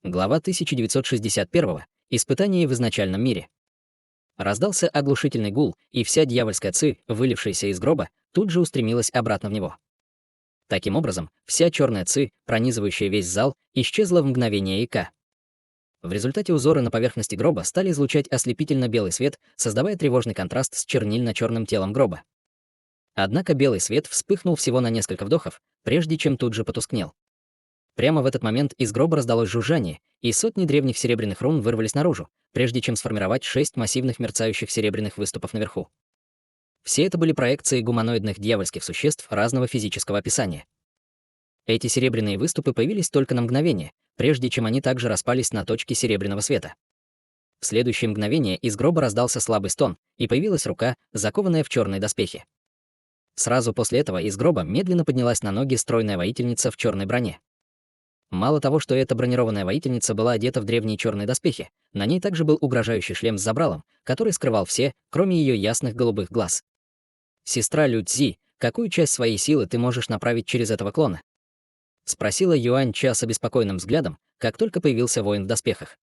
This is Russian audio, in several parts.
Глава 1961. Испытание в изначальном мире. Раздался оглушительный гул, и вся дьявольская ци, вылившаяся из гроба, тут же устремилась обратно в него. Таким образом, вся черная ци, пронизывающая весь зал, исчезла в мгновение ика. В результате узоры на поверхности гроба стали излучать ослепительно-белый свет, создавая тревожный контраст с чернильно-черным телом гроба. Однако белый свет вспыхнул всего на несколько вдохов, прежде чем тут же потускнел. Прямо в этот момент из гроба раздалось жужжание, и сотни древних серебряных рун вырвались наружу, прежде чем сформировать 6 массивных мерцающих серебряных выступов наверху. Все это были проекции гуманоидных дьявольских существ разного физического описания. Эти серебряные выступы появились только на мгновение, прежде чем они также распались на точки серебряного света. В следующее мгновение из гроба раздался слабый стон, и появилась рука, закованная в черные доспехи. Сразу после этого из гроба медленно поднялась на ноги стройная воительница в черной броне. Мало того, что эта бронированная воительница была одета в древние черные доспехи, на ней также был угрожающий шлем с забралом, который скрывал все, кроме ее ясных голубых глаз. «Сестра Лю Цзи, какую часть своей силы ты можешь направить через этого клона?» — спросила Юань Ча с обеспокоенным взглядом, как только появился воин в доспехах.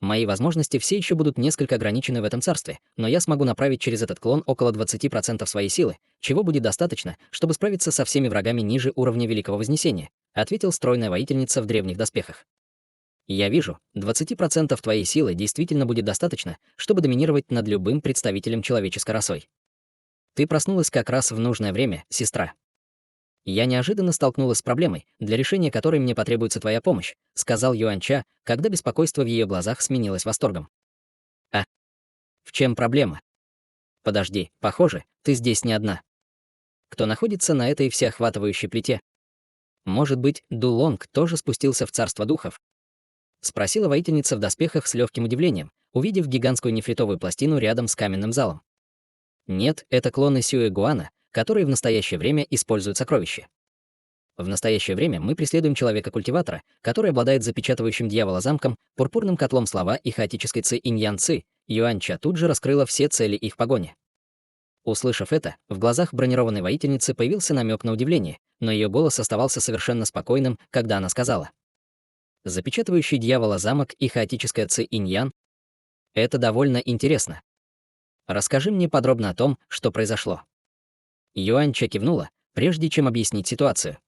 «Мои возможности все еще будут несколько ограничены в этом царстве, но я смогу направить через этот клон около 20% своей силы, чего будет достаточно, чтобы справиться со всеми врагами ниже уровня Великого Вознесения», — ответил стройная воительница в древних доспехах. «Я вижу, 20% твоей силы действительно будет достаточно, чтобы доминировать над любым представителем человеческой расой. Ты проснулась как раз в нужное время, сестра. Я неожиданно столкнулась с проблемой, для решения которой мне потребуется твоя помощь», — сказал Юань Ча, когда беспокойство в ее глазах сменилось восторгом. «А? В чем проблема? Подожди, похоже, ты здесь не одна. Кто находится на этой всеохватывающей плите? Может быть, Дулонг тоже спустился в царство духов?» — спросила воительница в доспехах с легким удивлением, увидев гигантскую нефритовую пластину рядом с каменным залом. «Нет, это клоны Сюэ Гуана, которые в настоящее время используют сокровища. В настоящее время мы преследуем человека-культиватора, который обладает запечатывающим дьявола замком, пурпурным котлом слова и хаотической ци инь-ян ци». Юань Ча тут же раскрыла все цели их погони. Услышав это, в глазах бронированной воительницы появился намек на удивление, но ее голос оставался совершенно спокойным, когда она сказала: «Запечатывающий дьявола замок и хаотическая ци инь-ян — это довольно интересно. Расскажи мне подробно о том, что произошло». Юань Ча кивнула, прежде чем объяснить ситуацию.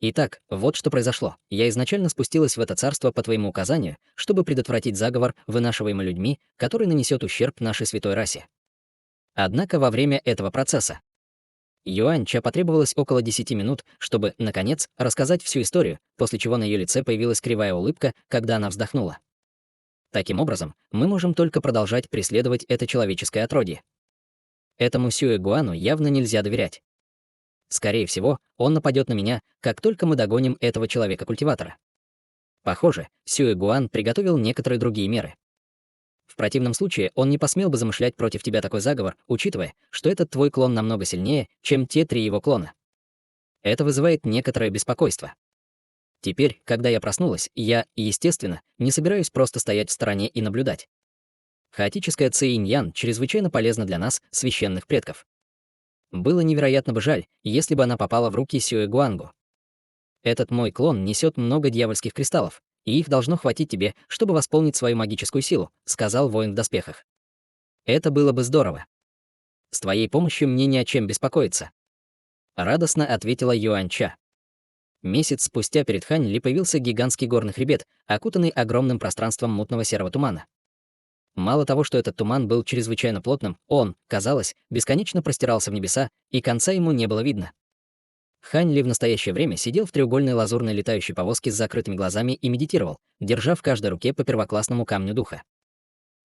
«Итак, вот что произошло. Я изначально спустилась в это царство по твоему указанию, чтобы предотвратить заговор, вынашиваемый людьми, который нанесет ущерб нашей святой расе. Однако во время этого процесса Юань Ча потребовалось около 10 минут, чтобы, наконец, рассказать всю историю, после чего на ее лице появилась кривая улыбка, когда она вздохнула. Таким образом, мы можем только продолжать преследовать это человеческое отродье. Этому Сюэ Гуану явно нельзя доверять. Скорее всего, он нападет на меня, как только мы догоним этого человека-культиватора. Похоже, Сюэ Гуан приготовил некоторые другие меры. В противном случае он не посмел бы замышлять против тебя такой заговор, учитывая, что этот твой клон намного сильнее, чем те 3 его клона. Это вызывает некоторое беспокойство. Теперь, когда я проснулась, я, естественно, не собираюсь просто стоять в стороне и наблюдать. Хаотическая ци инь-ян чрезвычайно полезна для нас, священных предков. Было невероятно бы жаль, если бы она попала в руки Сюэ Гуангу. Этот мой клон несет много дьявольских кристаллов, и их должно хватить тебе, чтобы восполнить свою магическую силу», — сказал воин в доспехах. «Это было бы здорово. С твоей помощью мне ни о чем беспокоиться», — радостно ответила Юань Ча. Месяц спустя перед Хань Ли появился гигантский горный хребет, окутанный огромным пространством мутного серого тумана. Мало того, что этот туман был чрезвычайно плотным, он, казалось, бесконечно простирался в небеса, и конца ему не было видно. Хань Ли в настоящее время сидел в треугольной лазурной летающей повозке с закрытыми глазами и медитировал, держа в каждой руке по первоклассному камню духа.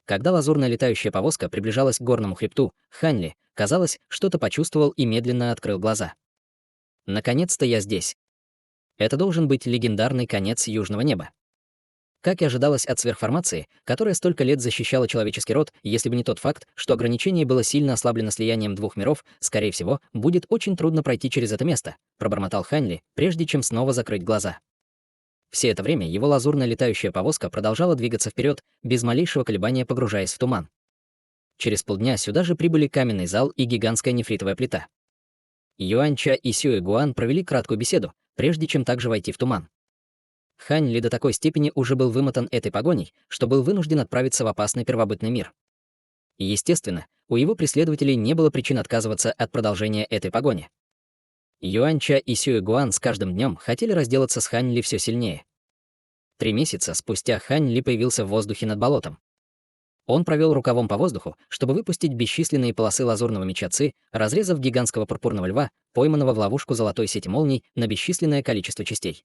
Когда лазурная летающая повозка приближалась к горному хребту, Хань Ли, казалось, что-то почувствовал и медленно открыл глаза. «Наконец-то я здесь. Это должен быть легендарный конец южного неба». Как и ожидалось от сверхформации, которая столько лет защищала человеческий род, если бы не тот факт, что ограничение было сильно ослаблено слиянием 2 миров, скорее всего, будет очень трудно пройти через это место, пробормотал Хань Ли, прежде чем снова закрыть глаза. Все это время его лазурная летающая повозка продолжала двигаться вперед, без малейшего колебания погружаясь в туман. Через полдня сюда же прибыли каменный зал и гигантская нефритовая плита. Юань Ча и Сюэ Гуан провели краткую беседу, прежде чем также войти в туман. Хань Ли до такой степени уже был вымотан этой погоней, что был вынужден отправиться в опасный первобытный мир. И, естественно, у его преследователей не было причин отказываться от продолжения этой погони. Юаньча и Сюэ Гуан с каждым днем хотели разделаться с Хань Ли все сильнее. 3 месяца спустя Хань Ли появился в воздухе над болотом. Он провел рукавом по воздуху, чтобы выпустить бесчисленные полосы лазурного меча Ци, разрезав гигантского пурпурного льва, пойманного в ловушку золотой сети молний, на бесчисленное количество частей.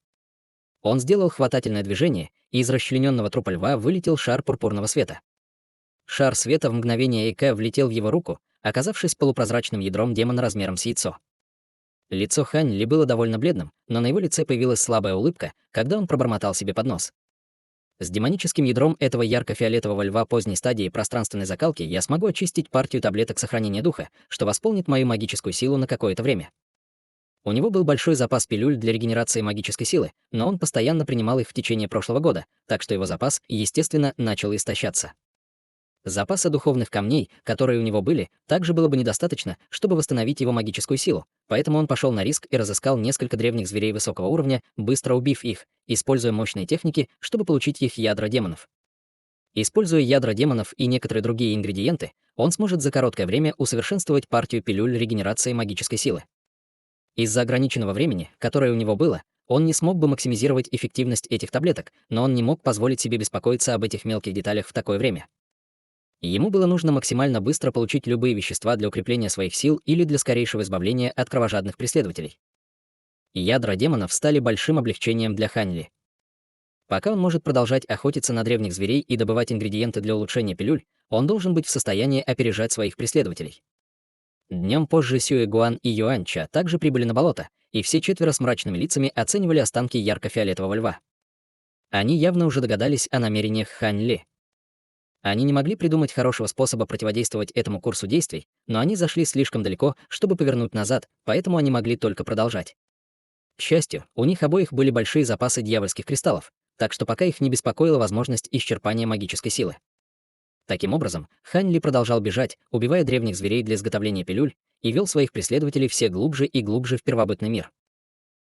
Он сделал хватательное движение, и из расчлененного трупа льва вылетел шар пурпурного света. Шар света в мгновение Эйка влетел в его руку, оказавшись полупрозрачным ядром демона размером с яйцо. Лицо Хань Ли было довольно бледным, но на его лице появилась слабая улыбка, когда он пробормотал себе под нос. С демоническим ядром этого ярко-фиолетового льва поздней стадии пространственной закалки я смогу очистить партию таблеток сохранения духа, что восполнит мою магическую силу на какое-то время. У него был большой запас пилюль для регенерации магической силы, но он постоянно принимал их в течение прошлого года, так что его запас, естественно, начал истощаться. Запаса духовных камней, которые у него были, также было бы недостаточно, чтобы восстановить его магическую силу, поэтому он пошел на риск и разыскал несколько древних зверей высокого уровня, быстро убив их, используя мощные техники, чтобы получить их ядра демонов. Используя ядра демонов и некоторые другие ингредиенты, он сможет за короткое время усовершенствовать партию пилюль регенерации магической силы. Из-за ограниченного времени, которое у него было, он не смог бы максимизировать эффективность этих таблеток, но он не мог позволить себе беспокоиться об этих мелких деталях в такое время. Ему было нужно максимально быстро получить любые вещества для укрепления своих сил или для скорейшего избавления от кровожадных преследователей. Ядра демонов стали большим облегчением для Хань Ли. Пока он может продолжать охотиться на древних зверей и добывать ингредиенты для улучшения пилюль, он должен быть в состоянии опережать своих преследователей. Днем позже Сюэ Гуан и Юаньча также прибыли на болото, и все четверо с мрачными лицами оценивали останки ярко-фиолетового льва. Они явно уже догадались о намерениях Хань Ли. Они не могли придумать хорошего способа противодействовать этому курсу действий, но они зашли слишком далеко, чтобы повернуть назад, поэтому они могли только продолжать. К счастью, у них обоих были большие запасы дьявольских кристаллов, так что пока их не беспокоила возможность исчерпания магической силы. Таким образом, Хань Ли продолжал бежать, убивая древних зверей для изготовления пилюль, и вел своих преследователей все глубже и глубже в первобытный мир.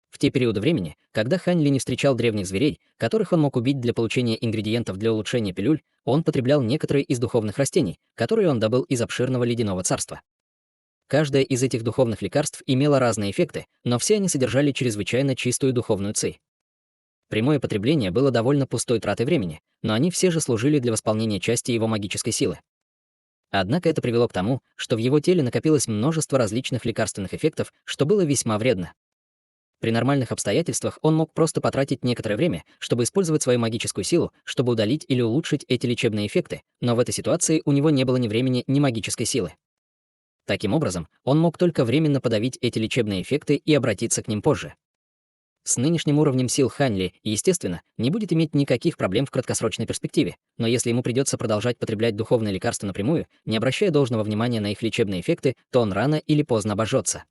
В те периоды времени, когда Хань Ли не встречал древних зверей, которых он мог убить для получения ингредиентов для улучшения пилюль, он потреблял некоторые из духовных растений, которые он добыл из обширного ледяного царства. Каждое из этих духовных лекарств имело разные эффекты, но все они содержали чрезвычайно чистую духовную ци. Прямое потребление было довольно пустой тратой времени, но они все же служили для восполнения части его магической силы. Однако это привело к тому, что в его теле накопилось множество различных лекарственных эффектов, что было весьма вредно. При нормальных обстоятельствах он мог просто потратить некоторое время, чтобы использовать свою магическую силу, чтобы удалить или улучшить эти лечебные эффекты, но в этой ситуации у него не было ни времени, ни магической силы. Таким образом, он мог только временно подавить эти лечебные эффекты и обратиться к ним позже. С нынешним уровнем сил Хань Ли, естественно, не будет иметь никаких проблем в краткосрочной перспективе, но если ему придется продолжать потреблять духовные лекарства напрямую, не обращая должного внимания на их лечебные эффекты, то он рано или поздно обожжется.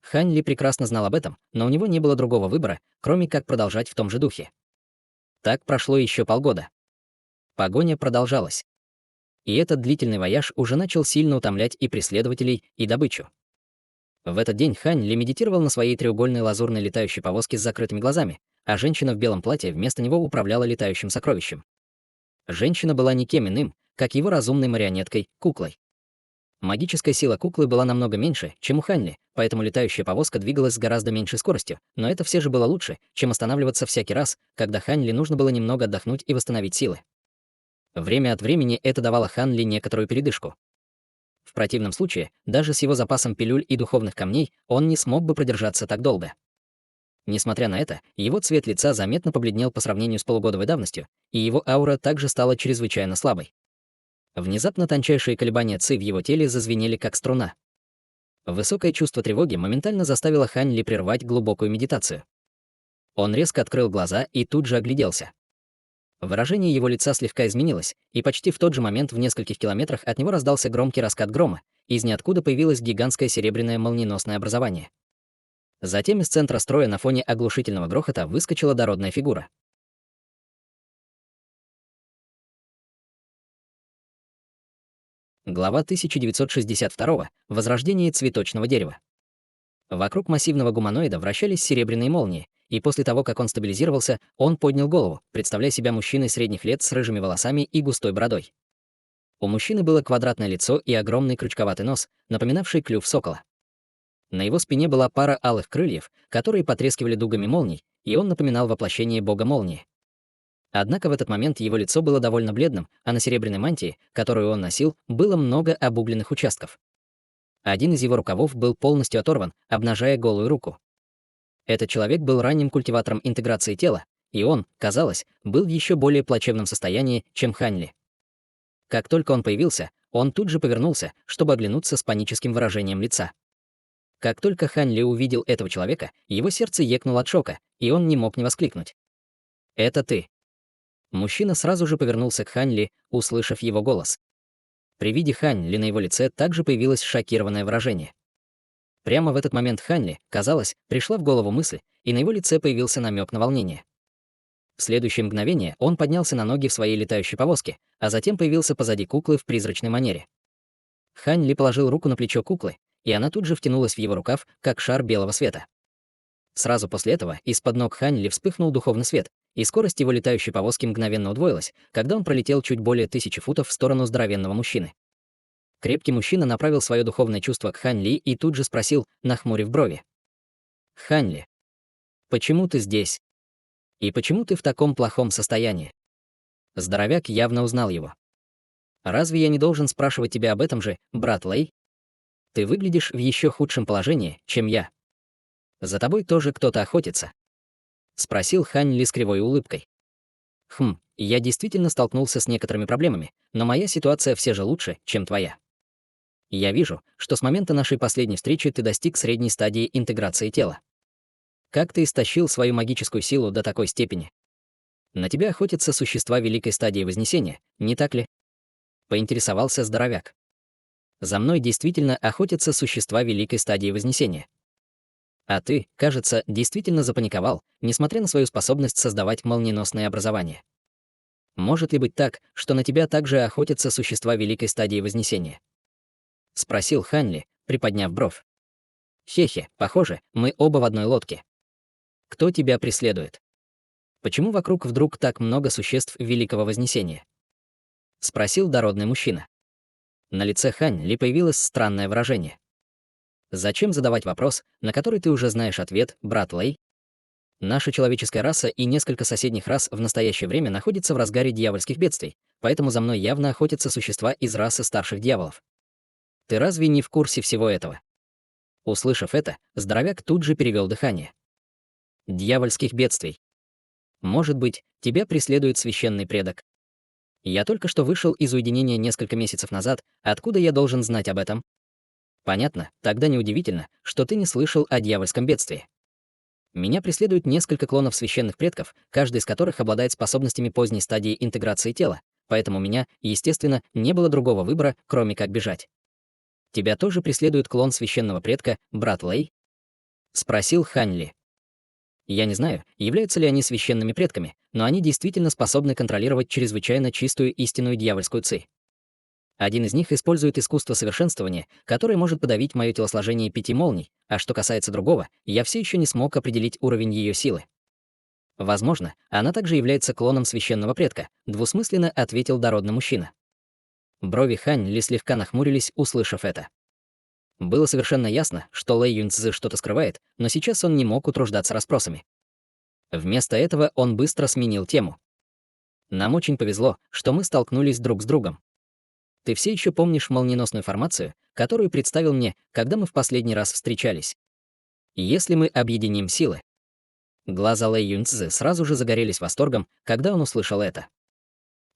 Хань Ли прекрасно знал об этом, но у него не было другого выбора, кроме как продолжать в том же духе. Так прошло еще полгода. Погоня продолжалась. И этот длительный вояж уже начал сильно утомлять и преследователей, и добычу. В этот день Хань Ли медитировал на своей треугольной лазурной летающей повозке с закрытыми глазами, а женщина в белом платье вместо него управляла летающим сокровищем. Женщина была никем иным, как его разумной марионеткой, куклой. Магическая сила куклы была намного меньше, чем у Хань Ли, поэтому летающая повозка двигалась с гораздо меньшей скоростью, но это все же было лучше, чем останавливаться всякий раз, когда Хань Ли нужно было немного отдохнуть и восстановить силы. Время от времени это давало Хань Ли некоторую передышку. В противном случае, даже с его запасом пилюль и духовных камней, он не смог бы продержаться так долго. Несмотря на это, его цвет лица заметно побледнел по сравнению с полугодовой давностью, и его аура также стала чрезвычайно слабой. Внезапно тончайшие колебания ци в его теле зазвенели как струна. Высокое чувство тревоги моментально заставило Хань Ли прервать глубокую медитацию. Он резко открыл глаза и тут же огляделся. Выражение его лица слегка изменилось, и почти в тот же момент в нескольких километрах от него раздался громкий раскат грома, и из ниоткуда появилось гигантское серебряное молниеносное образование. Затем из центра строя на фоне оглушительного грохота выскочила дородная фигура. Глава 1962. Возрождение цветочного дерева. Вокруг массивного гуманоида вращались серебряные молнии, и после того, как он стабилизировался, он поднял голову, представляя себя мужчиной средних лет с рыжими волосами и густой бородой. У мужчины было квадратное лицо и огромный крючковатый нос, напоминавший клюв сокола. На его спине была пара алых крыльев, которые потрескивали дугами молний, и он напоминал воплощение бога молнии. Однако в этот момент его лицо было довольно бледным, а на серебряной мантии, которую он носил, было много обугленных участков. Один из его рукавов был полностью оторван, обнажая голую руку. Этот человек был ранним культиватором интеграции тела, и он, казалось, был в еще более плачевном состоянии, чем Хань Ли. Как только он появился, он тут же повернулся, чтобы оглянуться с паническим выражением лица. Как только Хань Ли увидел этого человека, его сердце екнуло от шока, и он не мог не воскликнуть. «Это ты». Мужчина сразу же повернулся к Хань Ли, услышав его голос. При виде Хань Ли на его лице также появилось шокированное выражение. Прямо в этот момент Хань Ли, казалось, пришла в голову мысль, и на его лице появился намек на волнение. В следующее мгновение он поднялся на ноги в своей летающей повозке, а затем появился позади куклы в призрачной манере. Хань Ли положил руку на плечо куклы, и она тут же втянулась в его рукав, как шар белого света. Сразу после этого из-под ног Хань Ли вспыхнул духовный свет, и скорость его летающей повозки мгновенно удвоилась, когда он пролетел чуть более 1000 футов в сторону здоровенного мужчины. Крепкий мужчина направил свое духовное чувство к Хань Ли и тут же спросил, нахмурив брови. «Хань Ли, почему ты здесь? И почему ты в таком плохом состоянии?» Здоровяк явно узнал его. «Разве я не должен спрашивать тебя об этом же, брат Лэй? Ты выглядишь в еще худшем положении, чем я. За тобой тоже кто-то охотится?» — спросил Хань Ли с кривой улыбкой. Я действительно столкнулся с некоторыми проблемами, но моя ситуация все же лучше, чем твоя. Я вижу, что с момента нашей последней встречи ты достиг средней стадии интеграции тела. Как ты истощил свою магическую силу до такой степени? На тебя охотятся существа великой стадии Вознесения, не так ли?» — поинтересовался здоровяк. «За мной действительно охотятся существа великой стадии Вознесения. А ты, кажется, действительно запаниковал, несмотря на свою способность создавать молниеносные образования. Может ли быть так, что на тебя также охотятся существа великой стадии Вознесения?» — спросил Хань Ли, приподняв бровь. «Хе-хе, похоже, мы оба в одной лодке. Кто тебя преследует? Почему вокруг вдруг так много существ великого Вознесения?» — спросил дородный мужчина. На лице Хань Ли появилось странное выражение. «Зачем задавать вопрос, на который ты уже знаешь ответ, брат Лэй? Наша человеческая раса и несколько соседних рас в настоящее время находятся в разгаре дьявольских бедствий, поэтому за мной явно охотятся существа из расы старших дьяволов. Ты разве не в курсе всего этого?» Услышав это, здоровяк тут же перевел дыхание. «Дьявольских бедствий. Может быть, тебя преследует священный предок. Я только что вышел из уединения несколько месяцев назад, откуда я должен знать об этом? Понятно, тогда неудивительно, что ты не слышал о дьявольском бедствии. Меня преследуют несколько клонов священных предков, каждый из которых обладает способностями поздней стадии интеграции тела, поэтому у меня, естественно, не было другого выбора, кроме как бежать. Тебя тоже преследует клон священного предка, брат Лэй?» — спросил Хань Ли. Я не знаю, являются ли они священными предками, но они действительно способны контролировать чрезвычайно чистую истинную дьявольскую ци. Один из них использует искусство совершенствования, которое может подавить мое телосложение 5 молний, а что касается другого, я все еще не смог определить уровень ее силы. Возможно, она также является клоном священного предка, двусмысленно ответил дородный мужчина. Брови Хань Ли слегка нахмурились, услышав это. Было совершенно ясно, что Лэй Юньцзы что-то скрывает, но сейчас он не мог утруждаться расспросами. Вместо этого он быстро сменил тему. «Нам очень повезло, что мы столкнулись друг с другом. Ты все еще помнишь молниеносную формацию, которую представил мне, когда мы в последний раз встречались? Если мы объединим силы...» Глаза Лэй Юньцзы сразу же загорелись восторгом, когда он услышал это.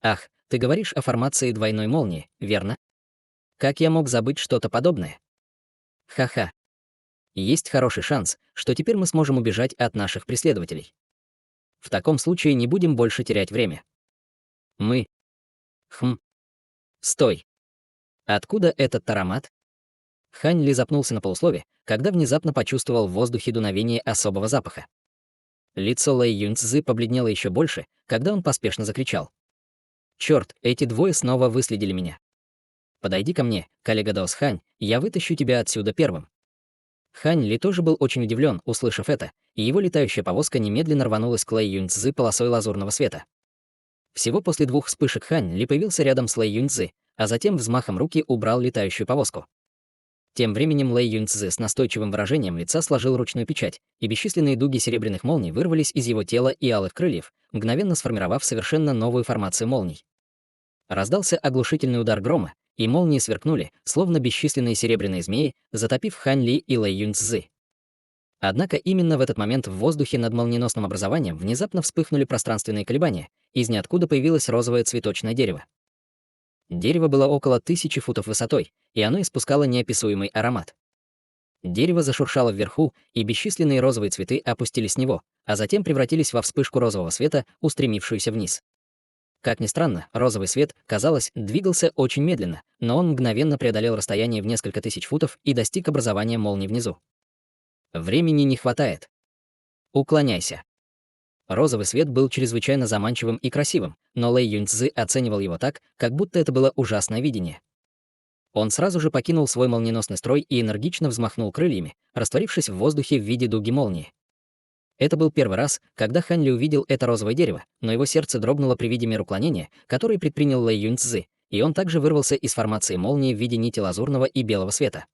«Ах, ты говоришь о формации двойной молнии, верно? Как я мог забыть что-то подобное? Ха-ха. Есть хороший шанс, что теперь мы сможем убежать от наших преследователей. В таком случае не будем больше терять время. Мы... Стой. Откуда этот аромат?» Хань Ли запнулся на полуслове, когда внезапно почувствовал в воздухе дуновение особого запаха. Лицо Лэй Юньцзы побледнело еще больше, когда он поспешно закричал. «Чёрт, эти двое снова выследили меня. Подойди ко мне, коллега Даос Хань, я вытащу тебя отсюда первым». Хань Ли тоже был очень удивлен, услышав это, и его летающая повозка немедленно рванулась к Лэй Юньцзы полосой лазурного света. Всего после 2 вспышек Хань Ли появился рядом с Лэй Юньцзы, а затем взмахом руки убрал летающую повозку. Тем временем Лэй Юньцзы с настойчивым выражением лица сложил ручную печать, и бесчисленные дуги серебряных молний вырвались из его тела и алых крыльев, мгновенно сформировав совершенно новую формацию молний. Раздался оглушительный удар грома, и молнии сверкнули, словно бесчисленные серебряные змеи, затопив Хань Ли и Лэй Юньцзы. Однако именно в этот момент в воздухе над молниеносным образованием внезапно вспыхнули пространственные колебания, из ниоткуда появилось розовое цветочное дерево. Дерево было около 1000 футов высотой, и оно испускало неописуемый аромат. Дерево зашуршало вверху, и бесчисленные розовые цветы опустились с него, а затем превратились во вспышку розового света, устремившуюся вниз. Как ни странно, розовый свет, казалось, двигался очень медленно, но он мгновенно преодолел расстояние в несколько тысяч футов и достиг образования молний внизу. Времени не хватает. Уклоняйся. Розовый свет был чрезвычайно заманчивым и красивым, но Лэй Юньцзы оценивал его так, как будто это было ужасное видение. Он сразу же покинул свой молниеносный строй и энергично взмахнул крыльями, растворившись в воздухе в виде дуги молнии. Это был первый раз, когда Хань Ли увидел это розовое дерево, но его сердце дрогнуло при виде мер уклонения, который предпринял Лэй Юньцзы, и он также вырвался из формации молнии в виде нити лазурного и белого света.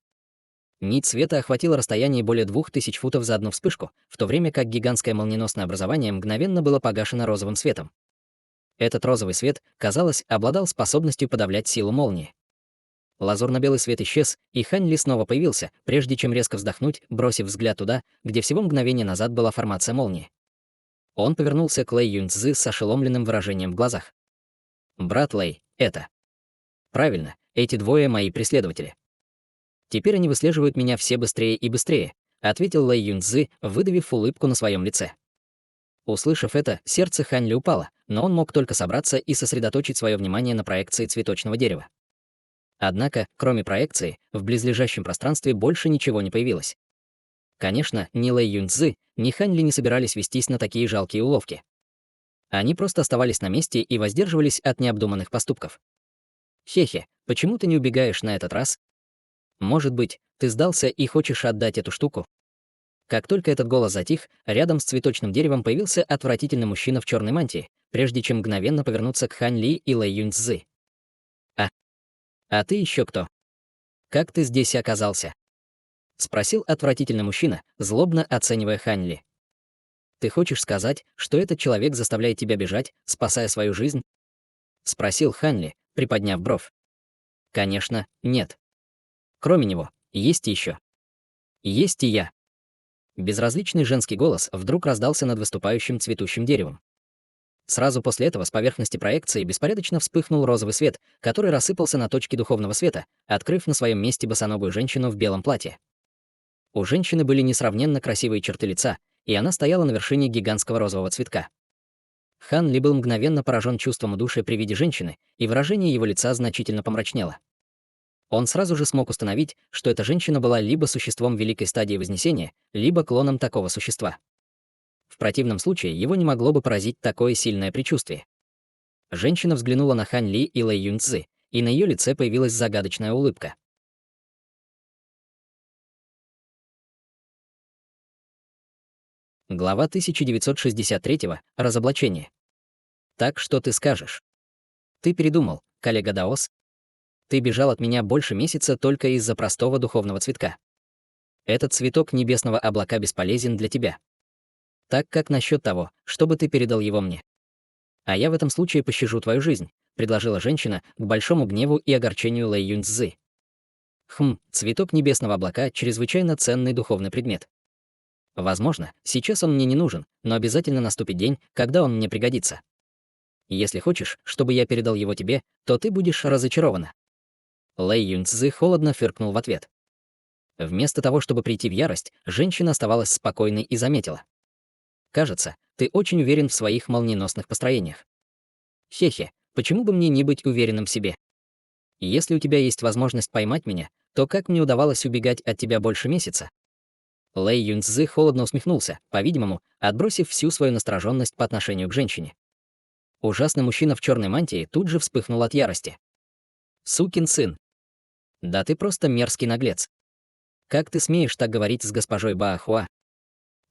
Нить света охватила расстояние более 2000 футов за одну вспышку, в то время как гигантское молниеносное образование мгновенно было погашено розовым светом. Этот розовый свет, казалось, обладал способностью подавлять силу молнии. Лазурно-белый свет исчез, и Хань Ли снова появился, прежде чем резко вздохнуть, бросив взгляд туда, где всего мгновение назад была формация молнии. Он повернулся к Лэй Юньцзы с ошеломленным выражением в глазах. «Брат Лэй, это...» «Правильно, эти двое мои преследователи. Теперь они выслеживают меня все быстрее и быстрее», ответил Лэй Юньцзы, выдавив улыбку на своем лице. Услышав это, сердце Хань Ли упало, но он мог только собраться и сосредоточить свое внимание на проекции цветочного дерева. Однако, кроме проекции, в близлежащем пространстве больше ничего не появилось. Конечно, ни Лэй Юньцзы, ни Хань Ли не собирались вестись на такие жалкие уловки. Они просто оставались на месте и воздерживались от необдуманных поступков. «Хе-хе, почему ты не убегаешь на этот раз? Может быть, ты сдался и хочешь отдать эту штуку?» Как только этот голос затих, рядом с цветочным деревом появился отвратительный мужчина в черной мантии, прежде чем мгновенно повернуться к Хань Ли и Лэй Юньцзы. «А ты еще кто? Как ты здесь оказался?» — спросил отвратительный мужчина, злобно оценивая Хань Ли. «Ты хочешь сказать, что этот человек заставляет тебя бежать, спасая свою жизнь?» — спросил Хань Ли, приподняв бровь. «Конечно, нет. Кроме него, есть еще. Есть и я». Безразличный женский голос вдруг раздался над выступающим цветущим деревом. Сразу после этого с поверхности проекции беспорядочно вспыхнул розовый свет, который рассыпался на точки духовного света, открыв на своем месте босоногую женщину в белом платье. У женщины были несравненно красивые черты лица, и она стояла на вершине гигантского розового цветка. Хан Ли был мгновенно поражен чувством удушья при виде женщины, и выражение его лица значительно помрачнело. Он сразу же смог установить, что эта женщина была либо существом великой стадии Вознесения, либо клоном такого существа. В противном случае его не могло бы поразить такое сильное предчувствие. Женщина взглянула на Хань Ли и Лэй Юньцзы, и на ее лице появилась загадочная улыбка. Глава 1963. Разоблачение. «Так что ты скажешь? Ты передумал, коллега Даос? Ты бежал от меня больше месяца только из-за простого духовного цветка. Этот цветок небесного облака бесполезен для тебя. Так как насчет того, чтобы ты передал его мне? А я в этом случае пощажу твою жизнь», предложила женщина к большому гневу и огорчению Лэй Юньцзы. Цветок небесного облака — чрезвычайно ценный духовный предмет. Возможно, сейчас он мне не нужен, но обязательно наступит день, когда он мне пригодится. Если хочешь, чтобы я передал его тебе, то ты будешь разочарована. Лэй Юньцзы холодно фыркнул в ответ. Вместо того, чтобы прийти в ярость, женщина оставалась спокойной и заметила: «Кажется, ты очень уверен в своих молниеносных построениях. Хе-хе, почему бы мне не быть уверенным в себе? Если у тебя есть возможность поймать меня, то как мне удавалось убегать от тебя больше месяца?» Лэй Юньцзы холодно усмехнулся, по-видимому, отбросив всю свою настороженность по отношению к женщине. Ужасный мужчина в черной мантии тут же вспыхнул от ярости. «Сукин сын! Да ты просто мерзкий наглец! Как ты смеешь так говорить с госпожой Баахуа?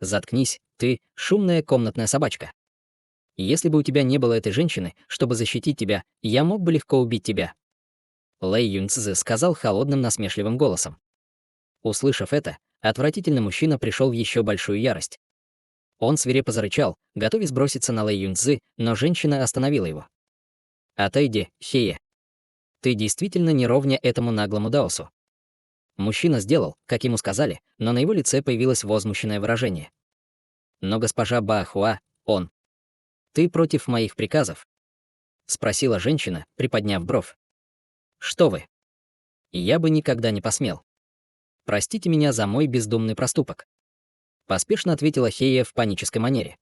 Заткнись, ты шумная комнатная собачка. Если бы у тебя не было этой женщины, чтобы защитить тебя, я мог бы легко убить тебя. Лэй Юньцзы сказал холодным насмешливым голосом. Услышав это, отвратительный мужчина пришел в еще большую ярость. Он свирепо зарычал, готовясь броситься на Лэй Юньцзы, но женщина остановила его. «Отойди, Хея. Ты действительно не ровня этому наглому даосу». Мужчина сделал, как ему сказали, но на его лице появилось возмущенное выражение. «Но госпожа Баахуа, он. Ты против моих приказов?» — спросила женщина, приподняв бровь. «Что вы? Я бы никогда не посмел. Простите меня за мой бездумный проступок», — поспешно ответила Хея в панической манере.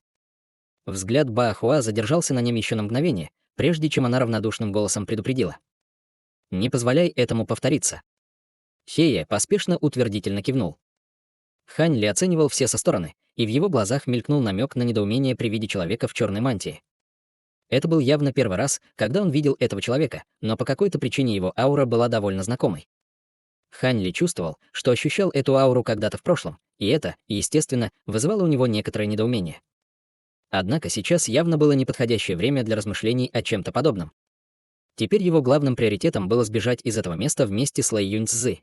Взгляд Баахуа задержался на нем еще на мгновение, прежде чем она равнодушным голосом предупредила. «Не позволяй этому повториться». Хея поспешно утвердительно кивнул. Хань Ли оценивал все со стороны, и в его глазах мелькнул намек на недоумение при виде человека в черной мантии. Это был явно первый раз, когда он видел этого человека, но по какой-то причине его аура была довольно знакомой. Хань Ли чувствовал, что ощущал эту ауру когда-то в прошлом, и это, естественно, вызывало у него некоторое недоумение. Однако сейчас явно было неподходящее время для размышлений о чем-то подобном. Теперь его главным приоритетом было сбежать из этого места вместе с Лэй Юньцзы.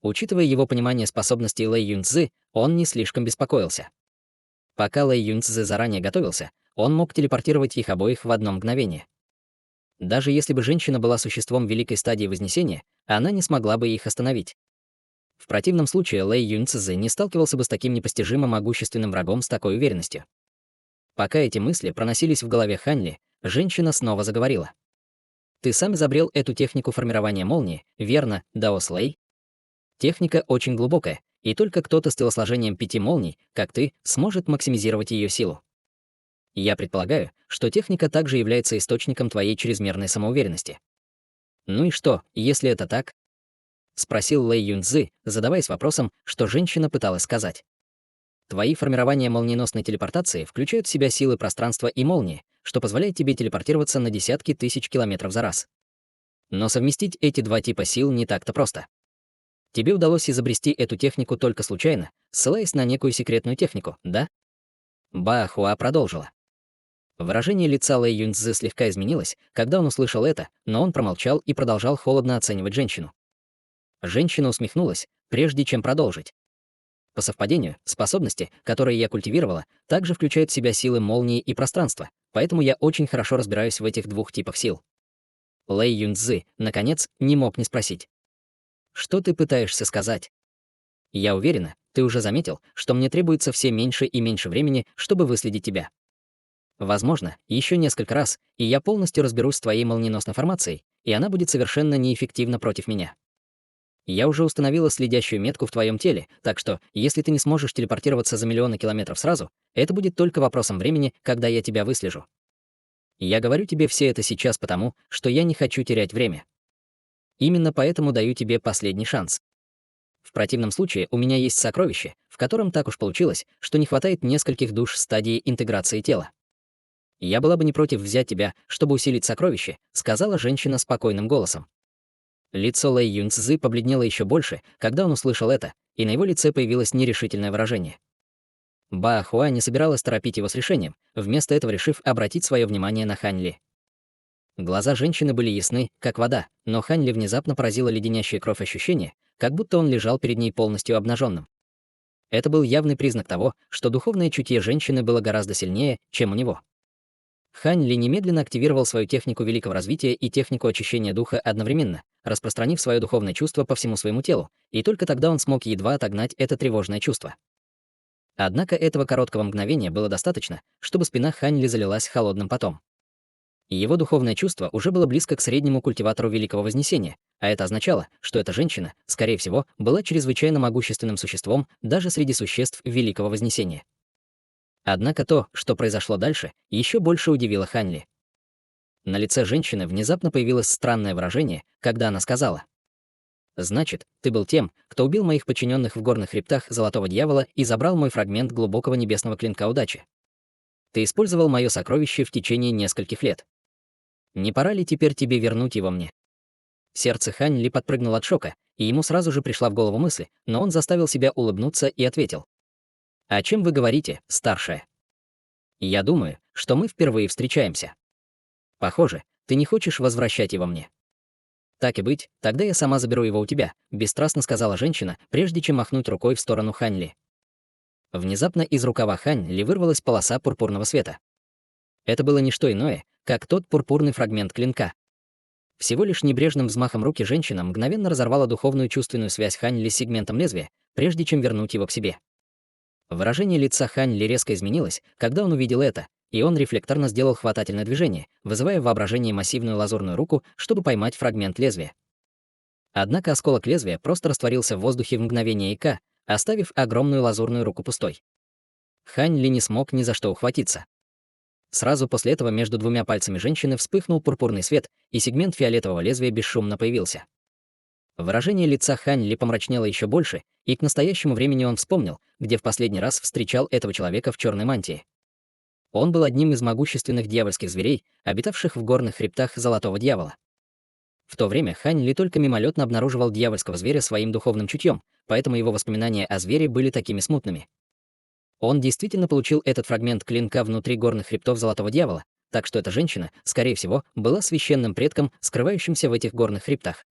Учитывая его понимание способностей Лэй Юньцзы, он не слишком беспокоился. Пока Лэй Юньцзы заранее готовился, он мог телепортировать их обоих в одно мгновение. Даже если бы женщина была существом великой стадии Вознесения, она не смогла бы их остановить. В противном случае Лэй Юньцзы не сталкивался бы с таким непостижимо могущественным врагом с такой уверенностью. Пока эти мысли проносились в голове Хань Ли, женщина снова заговорила. «Ты сам изобрел эту технику формирования молнии, верно, Даос Лэй? Техника очень глубокая, и только кто-то с телосложением 5 молний, как ты, сможет максимизировать ее силу. Я предполагаю, что техника также является источником твоей чрезмерной самоуверенности». «Ну и что, если это так?» — спросил Лэй Юньцзы, задаваясь вопросом, что женщина пыталась сказать. «Твои формирования молниеносной телепортации включают в себя силы пространства и молнии, что позволяет тебе телепортироваться на десятки тысяч километров за раз. Но совместить эти два типа сил не так-то просто. Тебе удалось изобрести эту технику только случайно, ссылаясь на некую секретную технику, да?» Баахуа продолжила. Выражение лица Лэй Юньцзы слегка изменилось, когда он услышал это, но он промолчал и продолжал холодно оценивать женщину. Женщина усмехнулась, прежде чем продолжить. По совпадению, способности, которые я культивировала, также включают в себя силы молнии и пространства, поэтому я очень хорошо разбираюсь в этих двух типах сил. Лэй Юньцзы, наконец, не мог не спросить. «Что ты пытаешься сказать?» «Я уверена, ты уже заметил, что мне требуется все меньше и меньше времени, чтобы выследить тебя. Возможно, еще несколько раз, и я полностью разберусь с твоей молниеносной формацией, и она будет совершенно неэффективна против меня. Я уже установила следящую метку в твоем теле, так что, если ты не сможешь телепортироваться за миллионы километров сразу, это будет только вопросом времени, когда я тебя выслежу. Я говорю тебе все это сейчас потому, что я не хочу терять время. Именно поэтому даю тебе последний шанс. В противном случае у меня есть сокровище, в котором так уж получилось, что не хватает нескольких душ стадии интеграции тела. Я была бы не против взять тебя, чтобы усилить сокровище, сказала женщина спокойным голосом. Лицо Лэй Юньцзы побледнело еще больше, когда он услышал это, и на его лице появилось нерешительное выражение. Баахуа не собиралась торопить его с решением, вместо этого решив обратить свое внимание на Хань Ли. Глаза женщины были ясны, как вода, но Хань Ли внезапно поразила леденящая кровь ощущение, как будто он лежал перед ней полностью обнаженным. Это был явный признак того, что духовное чутье женщины было гораздо сильнее, чем у него. Хань Ли немедленно активировал свою технику великого развития и технику очищения духа одновременно, распространив свое духовное чувство по всему своему телу, и только тогда он смог едва отогнать это тревожное чувство. Однако этого короткого мгновения было достаточно, чтобы спина Хань Ли залилась холодным потом. Его духовное чувство уже было близко к среднему культиватору Великого Вознесения, а это означало, что эта женщина, скорее всего, была чрезвычайно могущественным существом даже среди существ Великого Вознесения. Однако то, что произошло дальше, еще больше удивило Хань Ли. На лице женщины внезапно появилось странное выражение, когда она сказала: «Значит, ты был тем, кто убил моих подчиненных в горных хребтах Золотого Дьявола и забрал мой фрагмент глубокого небесного клинка удачи. Ты использовал мое сокровище в течение нескольких лет. Не пора ли теперь тебе вернуть его мне?» Сердце Хань Ли подпрыгнуло от шока, и ему сразу же пришла в голову мысль, но он заставил себя улыбнуться и ответил. «О чем вы говорите, старшая?» «Я думаю, что мы впервые встречаемся. Похоже, ты не хочешь возвращать его мне». «Так и быть, тогда я сама заберу его у тебя», — бесстрастно сказала женщина, прежде чем махнуть рукой в сторону Хань Ли. Внезапно из рукава Хань Ли вырвалась полоса пурпурного света. Это было не что иное, как тот пурпурный фрагмент клинка. Всего лишь небрежным взмахом руки женщина мгновенно разорвала духовную чувственную связь Хань Ли с сегментом лезвия, прежде чем вернуть его к себе. Выражение лица Хань Ли резко изменилось, когда он увидел это, и он рефлекторно сделал хватательное движение, вызывая в воображении массивную лазурную руку, чтобы поймать фрагмент лезвия. Однако осколок лезвия просто растворился в воздухе в мгновение ика, оставив огромную лазурную руку пустой. Хань Ли не смог ни за что ухватиться. Сразу после этого между двумя пальцами женщины вспыхнул пурпурный свет, и сегмент фиолетового лезвия бесшумно появился. Выражение лица Хань Ли помрачнело еще больше, и к настоящему времени он вспомнил, где в последний раз встречал этого человека в черной мантии. Он был одним из могущественных дьявольских зверей, обитавших в горных хребтах Золотого Дьявола. В то время Хань Ли только мимолетно обнаруживал дьявольского зверя своим духовным чутьем, поэтому его воспоминания о звере были такими смутными. Он действительно получил этот фрагмент клинка внутри горных хребтов Золотого Дьявола, так что эта женщина, скорее всего, была священным предком, скрывающимся в этих горных хребтах.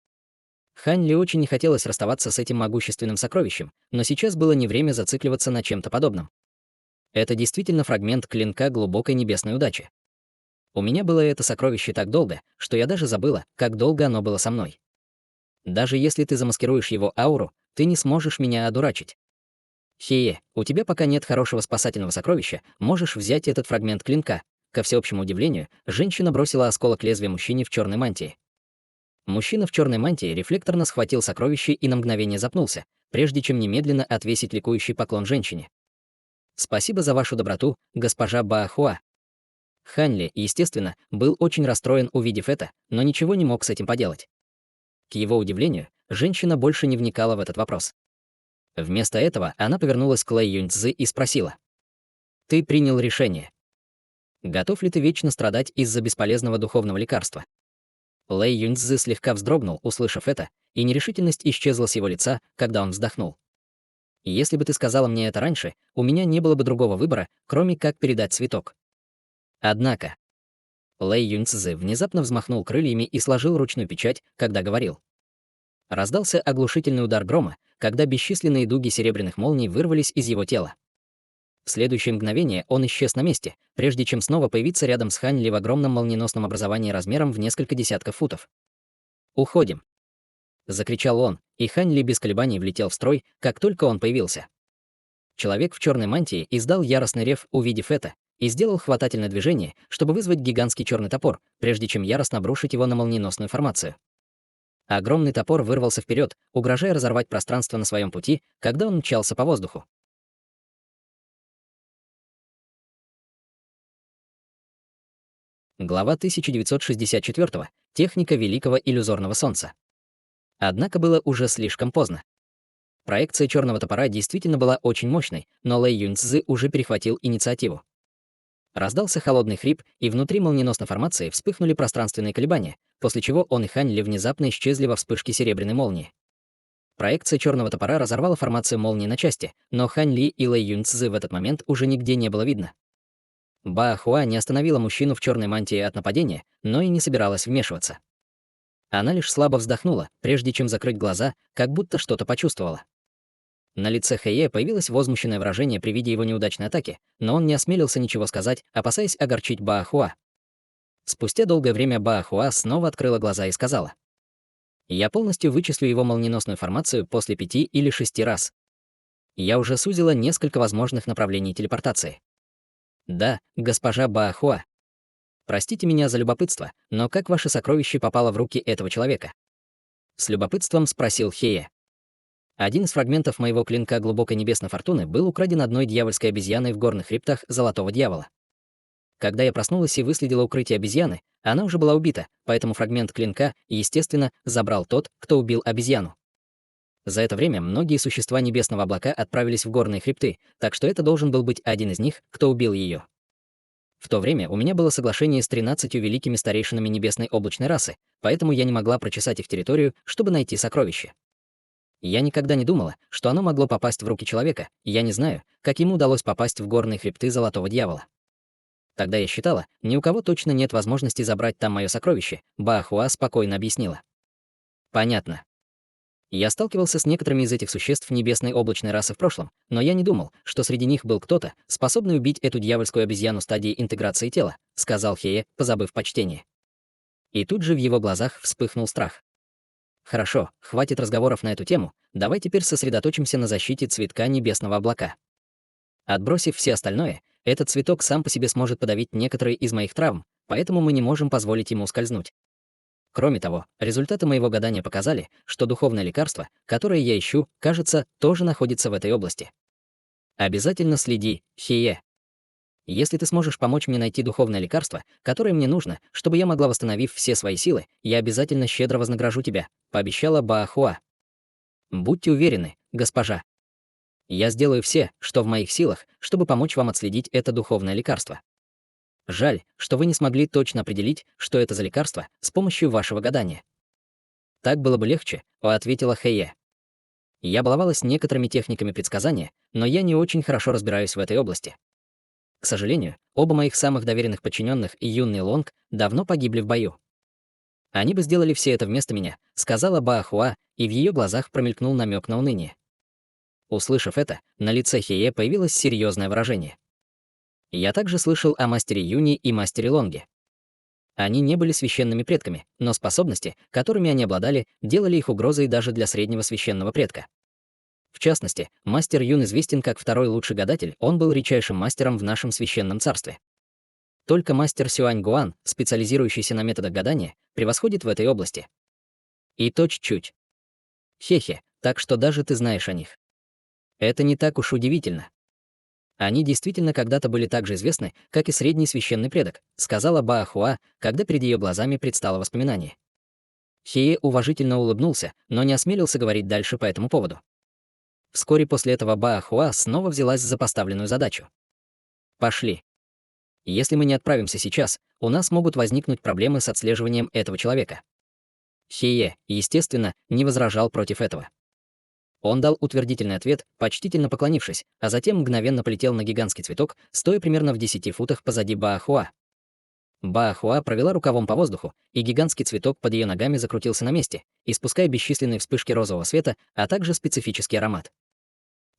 Хань Ли очень не хотелось расставаться с этим могущественным сокровищем, но сейчас было не время зацикливаться на чем-то подобном. Это действительно фрагмент клинка глубокой небесной удачи. У меня было это сокровище так долго, что я даже забыла, как долго оно было со мной. Даже если ты замаскируешь его ауру, ты не сможешь меня одурачить. Хее, у тебя пока нет хорошего спасательного сокровища, можешь взять этот фрагмент клинка. Ко всеобщему удивлению, женщина бросила осколок лезвия мужчине в черной мантии. Мужчина в черной мантии рефлекторно схватил сокровище и на мгновение запнулся, прежде чем немедленно отвесить ликующий поклон женщине. «Спасибо за вашу доброту, госпожа Баахуа». Хань Ли, естественно, был очень расстроен, увидев это, но ничего не мог с этим поделать. К его удивлению, женщина больше не вникала в этот вопрос. Вместо этого она повернулась к Лэй Юньцзы и спросила. «Ты принял решение. Готов ли ты вечно страдать из-за бесполезного духовного лекарства?» Лэй Юньцзы слегка вздрогнул, услышав это, и нерешительность исчезла с его лица, когда он вздохнул. «Если бы ты сказала мне это раньше, у меня не было бы другого выбора, кроме как передать цветок». Однако Лэй Юньцзы внезапно взмахнул крыльями и сложил ручную печать, когда говорил. Раздался оглушительный удар грома, когда бесчисленные дуги серебряных молний вырвались из его тела. В следующее мгновение он исчез на месте, прежде чем снова появиться рядом с Хань Ли в огромном молниеносном образовании размером в несколько десятков футов. «Уходим!» — закричал он, и Хань Ли без колебаний влетел в строй, как только он появился. Человек в черной мантии издал яростный рев, увидев это, и сделал хватательное движение, чтобы вызвать гигантский черный топор, прежде чем яростно обрушить его на молниеносную формацию. Огромный топор вырвался вперед, угрожая разорвать пространство на своем пути, когда он мчался по воздуху. Глава 1964. Техника Великого Иллюзорного Солнца. Однако было уже слишком поздно. Проекция черного топора действительно была очень мощной, но Лэй Юньцзы уже перехватил инициативу. Раздался холодный хрип, и внутри молниеносной формации вспыхнули пространственные колебания, после чего он и Хань Ли внезапно исчезли во вспышке серебряной молнии. Проекция черного топора разорвала формацию молнии на части, но Хань Ли и Лэй Юньцзы в этот момент уже нигде не было видно. Баахуа не остановила мужчину в черной мантии от нападения, но и не собиралась вмешиваться. Она лишь слабо вздохнула, прежде чем закрыть глаза, как будто что-то почувствовала. На лице Хэйе появилось возмущенное выражение при виде его неудачной атаки, но он не осмелился ничего сказать, опасаясь огорчить Баахуа. Спустя долгое время Баахуа снова открыла глаза и сказала. «Я полностью вычислю его молниеносную формацию после 5 или 6 раз. Я уже сузила несколько возможных направлений телепортации. Да, госпожа Баахуа. Простите меня за любопытство, но как ваше сокровище попало в руки этого человека?» С любопытством спросил Хэйе. Один из фрагментов моего клинка глубокой небесной фортуны был украден одной дьявольской обезьяной в горных хребтах Золотого Дьявола. Когда я проснулась и выследила укрытие обезьяны, она уже была убита, поэтому фрагмент клинка, естественно, забрал тот, кто убил обезьяну. За это время многие существа небесного облака отправились в горные хребты, так что это должен был быть один из них, кто убил ее. В то время у меня было соглашение с 13 великими старейшинами небесной облачной расы, поэтому я не могла прочесать их территорию, чтобы найти сокровище. Я никогда не думала, что оно могло попасть в руки человека, и я не знаю, как ему удалось попасть в горные хребты Золотого Дьявола. Тогда я считала, ни у кого точно нет возможности забрать там мое сокровище, Баахуа спокойно объяснила. Понятно. Я сталкивался с некоторыми из этих существ небесной облачной расы в прошлом, но я не думал, что среди них был кто-то, способный убить эту дьявольскую обезьяну стадии интеграции тела, сказал Хее, позабыв почтение. И тут же в его глазах вспыхнул страх. Хорошо, хватит разговоров на эту тему, давай теперь сосредоточимся на защите цветка небесного облака. Отбросив все остальное, этот цветок сам по себе сможет подавить некоторые из моих травм, поэтому мы не можем позволить ему ускользнуть. Кроме того, результаты моего гадания показали, что духовное лекарство, которое я ищу, кажется, тоже находится в этой области. Обязательно следи, Хие. Если ты сможешь помочь мне найти духовное лекарство, которое мне нужно, чтобы я могла, восстановив все свои силы, я обязательно щедро вознагражу тебя, пообещала Баахуа. Будьте уверены, госпожа. Я сделаю все, что в моих силах, чтобы помочь вам отследить это духовное лекарство. Жаль, что вы не смогли точно определить, что это за лекарство, с помощью вашего гадания. Так было бы легче, ответила Хeye. Я баловалась некоторыми техниками предсказания, но я не очень хорошо разбираюсь в этой области. К сожалению, оба моих самых доверенных подчиненных и юный Лонг давно погибли в бою. Они бы сделали все это вместо меня, сказала Баахуа, и в ее глазах промелькнул намек на уныние. Услышав это, на лице Хее появилось серьезное выражение. Я также слышал о мастере Юни и мастере Лонге. Они не были священными предками, но способности, которыми они обладали, делали их угрозой даже для среднего священного предка. В частности, мастер Юн известен как второй лучший гадатель, он был редчайшим мастером в нашем священном царстве. Только мастер Сюань Гуан, специализирующийся на методах гадания, превосходит в этой области. И то чуть-чуть. Хе-хе, так что даже ты знаешь о них. Это не так уж удивительно. Они действительно когда-то были так же известны, как и средний священный предок, сказала Баахуа, когда перед ее глазами предстало воспоминание. Хие уважительно улыбнулся, но не осмелился говорить дальше по этому поводу. Вскоре после этого Баахуа снова взялась за поставленную задачу. Пошли. Если мы не отправимся сейчас, у нас могут возникнуть проблемы с отслеживанием этого человека. Хие, естественно, не возражал против этого. Он дал утвердительный ответ, почтительно поклонившись, а затем мгновенно полетел на гигантский цветок, стоя примерно в 10 футах позади Баахуа. Баахуа провела рукавом по воздуху, и гигантский цветок под ее ногами закрутился на месте, испуская бесчисленные вспышки розового света, а также специфический аромат.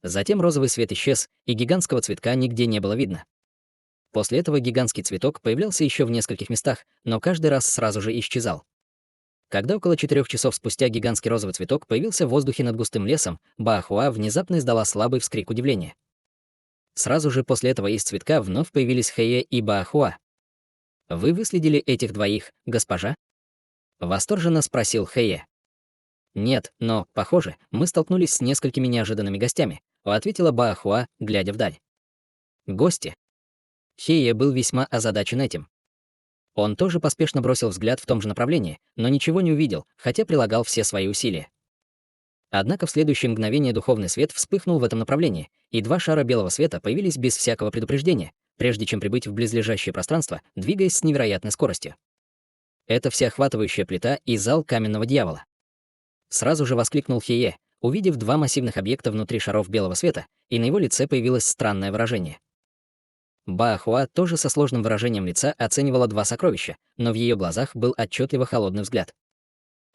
Затем розовый свет исчез, и гигантского цветка нигде не было видно. После этого гигантский цветок появлялся еще в нескольких местах, но каждый раз сразу же исчезал. Когда около 4 часов спустя гигантский розовый цветок появился в воздухе над густым лесом, Баахуа внезапно издала слабый вскрик удивления. Сразу же после этого из цветка вновь появились Хeye и Баахуа. «Вы выследили этих двоих, госпожа?» — восторженно спросил Хeye. «Нет, но, похоже, мы столкнулись с несколькими неожиданными гостями», — ответила Баахуа, глядя вдаль. «Гости?» Хeye был весьма озадачен этим. Он тоже поспешно бросил взгляд в том же направлении, но ничего не увидел, хотя прилагал все свои усилия. Однако в следующее мгновение духовный свет вспыхнул в этом направлении, и два шара белого света появились без всякого предупреждения, прежде чем прибыть в близлежащее пространство, двигаясь с невероятной скоростью. Это всеохватывающая плита и зал каменного дьявола. Сразу же воскликнул Хие, увидев два массивных объекта внутри шаров белого света, и на его лице появилось странное выражение. Баахуа тоже со сложным выражением лица оценивала два сокровища, но в ее глазах был отчетливо холодный взгляд.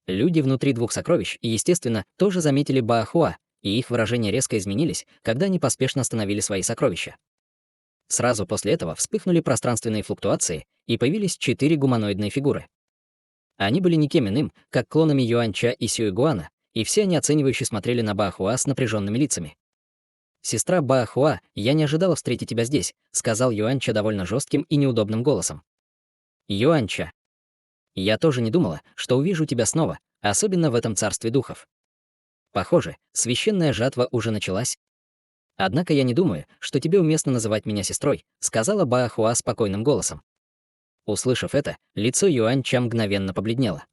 Люди внутри двух сокровищ, естественно, тоже заметили Баахуа, и их выражения резко изменились, когда они поспешно остановили свои сокровища. Сразу после этого вспыхнули пространственные флуктуации, и появились 4 гуманоидные фигуры. Они были никем иным, как клонами Юаньча и Сюэгуана, и все они оценивающе смотрели на Баахуа с напряженными лицами. «Сестра Баахуа, я не ожидала встретить тебя здесь», — сказал Юаньча довольно жестким и неудобным голосом. «Юаньча, я тоже не думала, что увижу тебя снова, особенно в этом царстве духов. Похоже, священная жатва уже началась. Однако я не думаю, что тебе уместно называть меня сестрой», — сказала Баахуа спокойным голосом. Услышав это, лицо Юаньча мгновенно побледнело.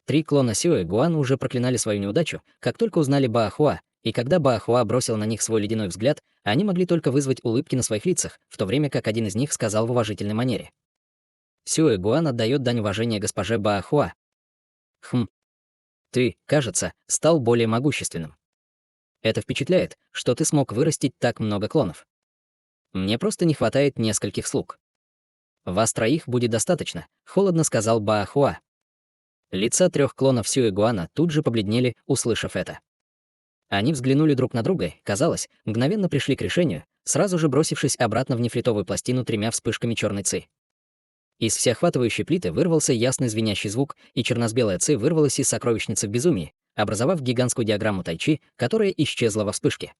3 клона Сюэ Гуан уже проклинали свою неудачу, как только узнали Баахуа, и когда Баахуа бросил на них свой ледяной взгляд, они могли только вызвать улыбки на своих лицах, в то время как один из них сказал в уважительной манере: «Сюэ Гуан отдает дань уважения госпоже Баахуа. Хм, ты, кажется, стал более могущественным. Это впечатляет, что ты смог вырастить так много клонов. Мне просто не хватает нескольких слуг. Вас троих будет достаточно», — холодно сказал Баахуа. Лица 3 клонов Сюэ Гуана тут же побледнели, услышав это. Они взглянули друг на друга, казалось, мгновенно пришли к решению, сразу же бросившись обратно в нефритовую пластину 3 вспышками черной ци. Из всеохватывающей плиты вырвался ясный звенящий звук, и черно-белая ци вырвалась из сокровищницы в безумии, образовав гигантскую диаграмму тайчи, которая исчезла во вспышке.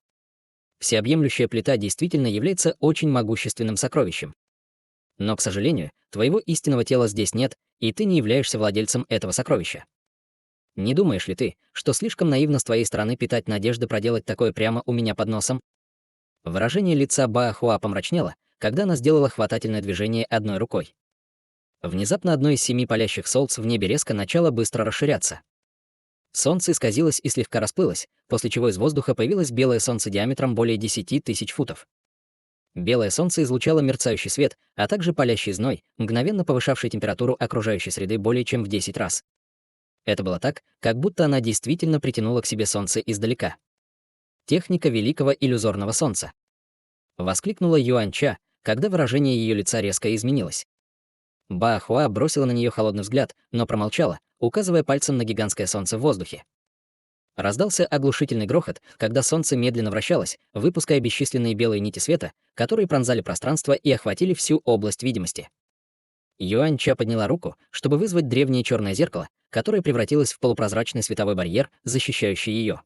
Всеобъемлющая плита действительно является очень могущественным сокровищем. Но, к сожалению, твоего истинного тела здесь нет, и ты не являешься владельцем этого сокровища. Не думаешь ли ты, что слишком наивно с твоей стороны питать надежды проделать такое прямо у меня под носом? Выражение лица Баахуа помрачнело, когда она сделала хватательное движение одной рукой. Внезапно одно из 7 палящих солнц в небе резко начало быстро расширяться. Солнце исказилось и слегка расплылось, после чего из воздуха появилось белое солнце диаметром более 10 тысяч футов. Белое солнце излучало мерцающий свет, а также палящий зной, мгновенно повышавший температуру окружающей среды более чем в 10 раз. Это было так, как будто она действительно притянула к себе солнце издалека. Техника великого иллюзорного солнца. Воскликнула Юань-Ча, когда выражение ее лица резко изменилось. Баахуа бросила на нее холодный взгляд, но промолчала, указывая пальцем на гигантское солнце в воздухе. Раздался оглушительный грохот, когда солнце медленно вращалось, выпуская бесчисленные белые нити света, которые пронзали пространство и охватили всю область видимости. Юань-Ча подняла руку, чтобы вызвать древнее черное зеркало, которое превратилось в полупрозрачный световой барьер, защищающий ее.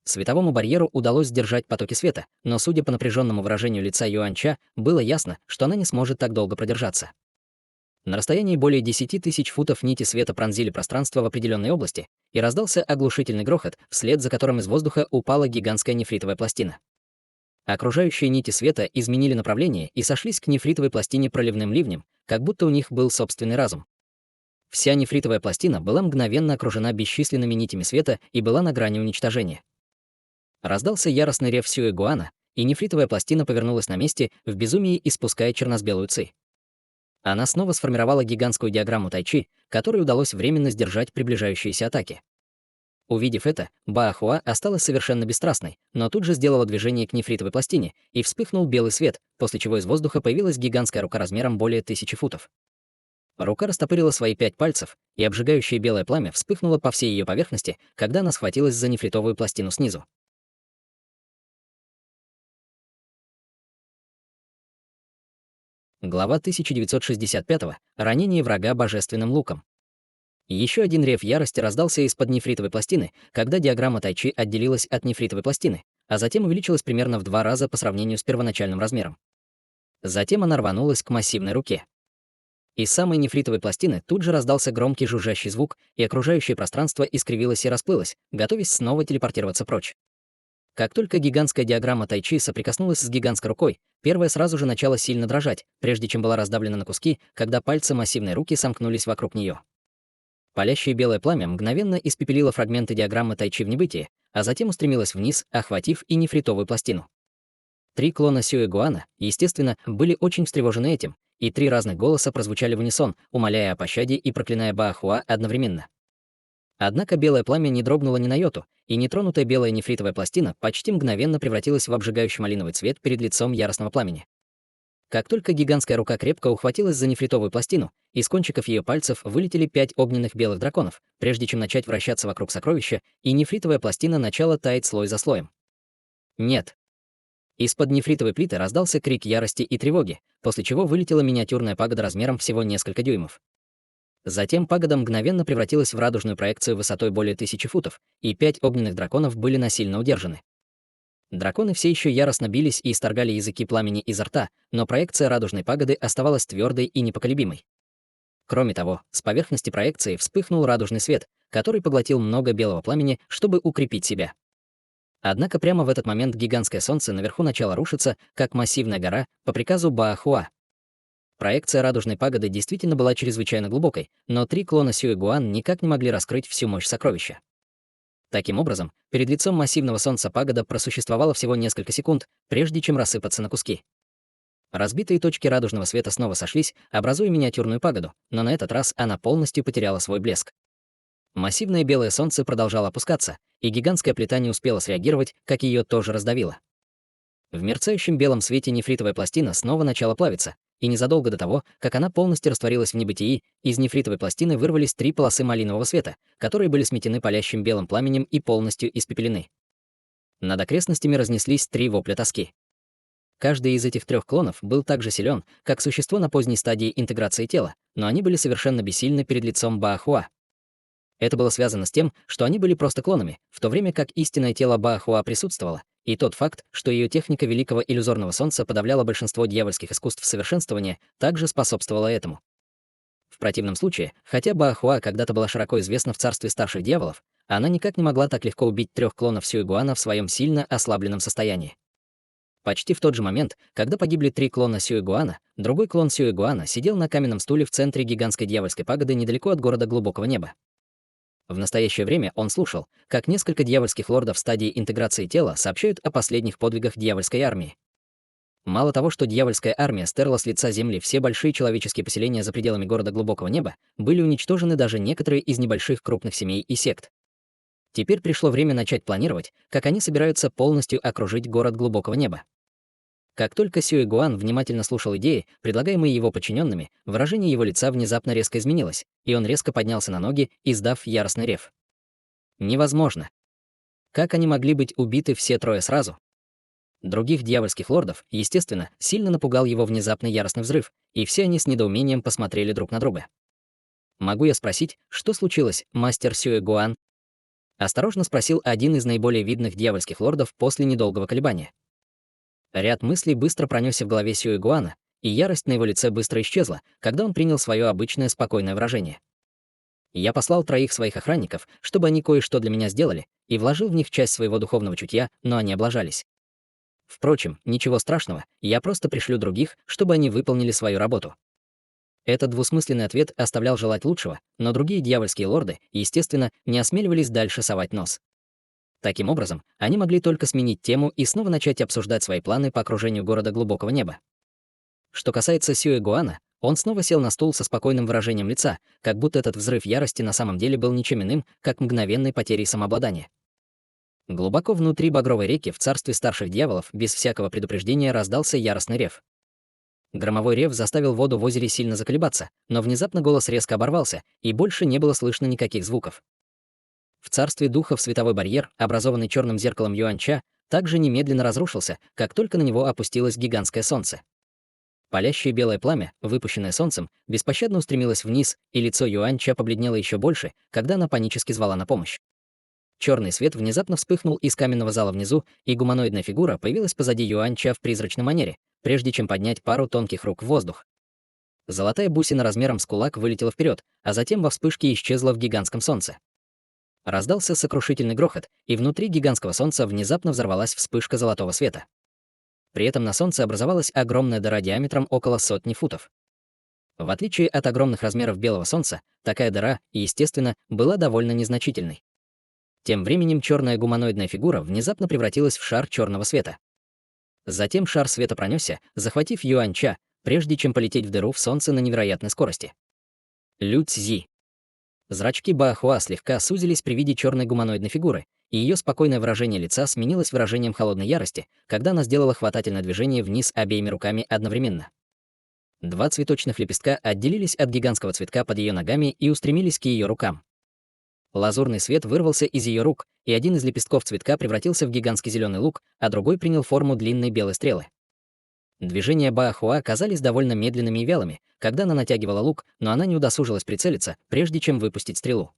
Световому барьеру удалось сдержать потоки света, но, судя по напряженному выражению лица Юань-Ча, было ясно, что она не сможет так долго продержаться. На расстоянии более 10 тысяч футов нити света пронзили пространство в определенной области, и раздался оглушительный грохот, вслед за которым из воздуха упала гигантская нефритовая пластина. Окружающие нити света изменили направление и сошлись к нефритовой пластине проливным ливнем, как будто у них был собственный разум. Вся нефритовая пластина была мгновенно окружена бесчисленными нитями света и была на грани уничтожения. Раздался яростный рев Сюэ Гуана, и нефритовая пластина повернулась на месте, в безумии испуская черно-белую ци. Она снова сформировала гигантскую диаграмму тайчи, которой удалось временно сдержать приближающиеся атаки. Увидев это, Баахуа осталась совершенно бесстрастной, но тут же сделала движение к нефритовой пластине, и вспыхнул белый свет, после чего из воздуха появилась гигантская рука размером более 1000 футов. Рука растопырила свои 5 пальцев, и обжигающее белое пламя вспыхнуло по всей ее поверхности, когда она схватилась за нефритовую пластину снизу. Глава 1965. Ранение врага божественным луком. Еще один рев ярости раздался из-под нефритовой пластины, когда диаграмма тайчи отделилась от нефритовой пластины, а затем увеличилась примерно в 2 раза по сравнению с первоначальным размером. Затем она рванулась к массивной руке. Из самой нефритовой пластины тут же раздался громкий жужжащий звук, и окружающее пространство искривилось и расплылось, готовясь снова телепортироваться прочь. Как только гигантская диаграмма тайчи соприкоснулась с гигантской рукой, первая сразу же начала сильно дрожать, прежде чем была раздавлена на куски, когда пальцы массивной руки сомкнулись вокруг нее. Палящее белое пламя мгновенно испепелило фрагменты диаграммы тайчи в небытие, а затем устремилось вниз, охватив и нефритовую пластину. 3 клона Сюэ Гуана, естественно, были очень встревожены этим, и 3 разных голоса прозвучали в унисон, умоляя о пощаде и проклиная Баахуа одновременно. Однако белое пламя не дрогнуло ни на йоту, и нетронутая белая нефритовая пластина почти мгновенно превратилась в обжигающий малиновый цвет перед лицом яростного пламени. Как только гигантская рука крепко ухватилась за нефритовую пластину, из кончиков ее пальцев вылетели 5 огненных белых драконов, прежде чем начать вращаться вокруг сокровища, и нефритовая пластина начала таять слой за слоем. Нет. Из-под нефритовой плиты раздался крик ярости и тревоги, после чего вылетела миниатюрная пагода размером всего несколько дюймов. Затем пагода мгновенно превратилась в радужную проекцию высотой более 1000 футов, и 5 огненных драконов были насильно удержаны. Драконы все еще яростно бились и исторгали языки пламени изо рта, но проекция радужной пагоды оставалась твердой и непоколебимой. Кроме того, с поверхности проекции вспыхнул радужный свет, который поглотил много белого пламени, чтобы укрепить себя. Однако прямо в этот момент гигантское солнце наверху начало рушиться, как массивная гора, по приказу Баахуа. Проекция радужной пагоды действительно была чрезвычайно глубокой, но 3 клона Сюэ Гуан никак не могли раскрыть всю мощь сокровища. Таким образом, перед лицом массивного солнца пагода просуществовала всего несколько секунд, прежде чем рассыпаться на куски. Разбитые точки радужного света снова сошлись, образуя миниатюрную пагоду, но на этот раз она полностью потеряла свой блеск. Массивное белое солнце продолжало опускаться, и гигантская плита не успела среагировать, как ее тоже раздавило. В мерцающем белом свете нефритовая пластина снова начала плавиться, и незадолго до того, как она полностью растворилась в небытии, из нефритовой пластины вырвались 3 полосы малинового света, которые были сметены палящим белым пламенем и полностью испепелены. Над окрестностями разнеслись 3 вопля тоски. Каждый из этих 3 клонов был так же силен, как существо на поздней стадии интеграции тела, но они были совершенно бессильны перед лицом Баахуа. Это было связано с тем, что они были просто клонами, в то время как истинное тело Баахуа присутствовало, и тот факт, что ее техника великого иллюзорного солнца подавляла большинство дьявольских искусств совершенствования, также способствовала этому. В противном случае, хотя Баахуа когда-то была широко известна в царстве старших дьяволов, она никак не могла так легко убить 3 клонов Сюэгуана в своем сильно ослабленном состоянии. Почти в тот же момент, когда погибли 3 клона Сюэгуана, другой клон Сюэгуана сидел на каменном стуле в центре гигантской дьявольской пагоды недалеко от города Глубокого Неба. В настоящее время он слушал, как несколько дьявольских лордов в стадии интеграции тела сообщают о последних подвигах дьявольской армии. Мало того, что дьявольская армия стерла с лица земли все большие человеческие поселения за пределами города Глубокого Неба, были уничтожены даже некоторые из небольших крупных семей и сект. Теперь пришло время начать планировать, как они собираются полностью окружить город Глубокого Неба. Как только Сюэгуан внимательно слушал идеи, предлагаемые его подчиненными, выражение его лица внезапно резко изменилось, и он резко поднялся на ноги, издав яростный рев. Невозможно. Как они могли быть убиты все 3 сразу? Других дьявольских лордов, естественно, сильно напугал его внезапный яростный взрыв, и все они с недоумением посмотрели друг на друга. «Могу я спросить, что случилось, мастер Сюэгуан?» — осторожно спросил один из наиболее видных дьявольских лордов после недолгого колебания. Ряд мыслей быстро пронесся в голове Сюэгуана, и ярость на его лице быстро исчезла, когда он принял свое обычное спокойное выражение. «Я послал 3 своих охранников, чтобы они кое-что для меня сделали, и вложил в них часть своего духовного чутья, но они облажались. Впрочем, ничего страшного, я просто пришлю других, чтобы они выполнили свою работу». Этот двусмысленный ответ оставлял желать лучшего, но другие дьявольские лорды, естественно, не осмеливались дальше совать нос. Таким образом, они могли только сменить тему и снова начать обсуждать свои планы по окружению города Глубокого Неба. Что касается Сюэгуана, он снова сел на стул со спокойным выражением лица, как будто этот взрыв ярости на самом деле был ничем иным, как мгновенной потерей самообладания. Глубоко внутри Багровой реки в царстве старших дьяволов без всякого предупреждения раздался яростный рев. Громовой рев заставил воду в озере сильно заколебаться, но внезапно голос резко оборвался, и больше не было слышно никаких звуков. В царстве духов световой барьер, образованный черным зеркалом Юаньча, также немедленно разрушился, как только на него опустилось гигантское солнце. Палящее белое пламя, выпущенное солнцем, беспощадно устремилось вниз, и лицо Юаньча побледнело еще больше, когда она панически звала на помощь. Черный свет внезапно вспыхнул из каменного зала внизу, и гуманоидная фигура появилась позади Юаньча в призрачной манере, прежде чем поднять пару тонких рук в воздух. Золотая бусина размером с кулак вылетела вперед, а затем во вспышке исчезла в гигантском солнце. Раздался сокрушительный грохот, и внутри гигантского солнца внезапно взорвалась вспышка золотого света. При этом на солнце образовалась огромная дыра диаметром около 100 футов. В отличие от огромных размеров белого солнца, такая дыра, естественно, была довольно незначительной. Тем временем черная гуманоидная фигура внезапно превратилась в шар черного света. Затем шар света пронесся, захватив Юаньча, прежде чем полететь в дыру в солнце на невероятной скорости. Лю Цзи. Зрачки Баахуа слегка сузились при виде черной гуманоидной фигуры, и ее спокойное выражение лица сменилось выражением холодной ярости, когда она сделала хватательное движение вниз обеими руками одновременно. 2 цветочных лепестка отделились от гигантского цветка под ее ногами и устремились к ее рукам. Лазурный свет вырвался из ее рук, и один из лепестков цветка превратился в гигантский зеленый лук, а другой принял форму длинной белой стрелы. Движения Баахуа казались довольно медленными и вялыми, когда она натягивала лук, но она не удосужилась прицелиться, прежде чем выпустить стрелу.